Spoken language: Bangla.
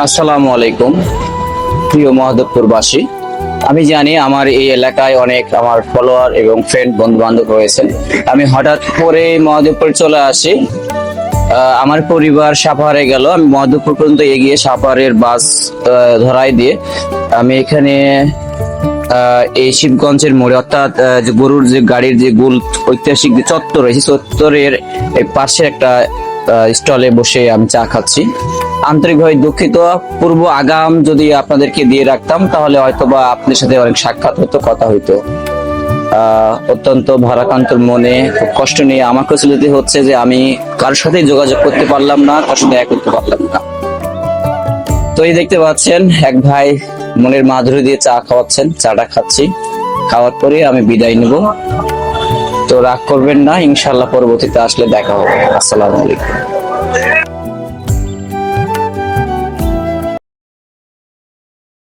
আসসালামু আলাইকুম প্রিয় মহাদেবপুরবাসী। আমি জানি আমার এই এলাকায় অনেক আমার ফলোয়ার এবং ফ্রেন্ড বন্ধু বান্ধব রয়েছেন। আমি হঠাৎ করে মহাদেবপুর চলে আসি। আমার পরিবার সাপাহারে গেল, আমি মহাদেবপুর পর্যন্ত এগিয়ে সাপাহারের বাস ধরাই দিয়ে আমি এখানে এই শিবগঞ্জের মোড়ে অর্থাৎ যে গরুর যে গাড়ির যে গোল ঐতিহাসিক যে চত্বর রয়েছে, চত্বরের এই পাশে একটা স্টলে বসে আমি চা খাচ্ছি। আন্তরিকভাবে দুঃখিত, পূর্ব আগাম যদি আপনাদেরকে দিয়ে রাখতাম তাহলে হয়তোবা আপনার সাথে অনেক সাক্ষাৎ হতো, কথা হইতো। অত্যন্ত ভারাক্রান্ত মনে খুব কষ্ট নিয়ে আমার কাছে যদি হচ্ছে যে আমি কারোর সাথে যোগাযোগ করতে পারলাম না, কারোর সাথে এক করতে পারলাম না। তো এই দেখতে পাচ্ছেন এক ভাই মনের মাধুরী দিয়ে চা খাওয়াচ্ছেন, চাটা খাচ্ছি। খাওয়ার পরে আমি বিদায় নিব। তো রাগ করবেন না, ইনশাল্লাহ পরবর্তীতে আসলে দেখা হবে। আসসালামু আলাইকুম।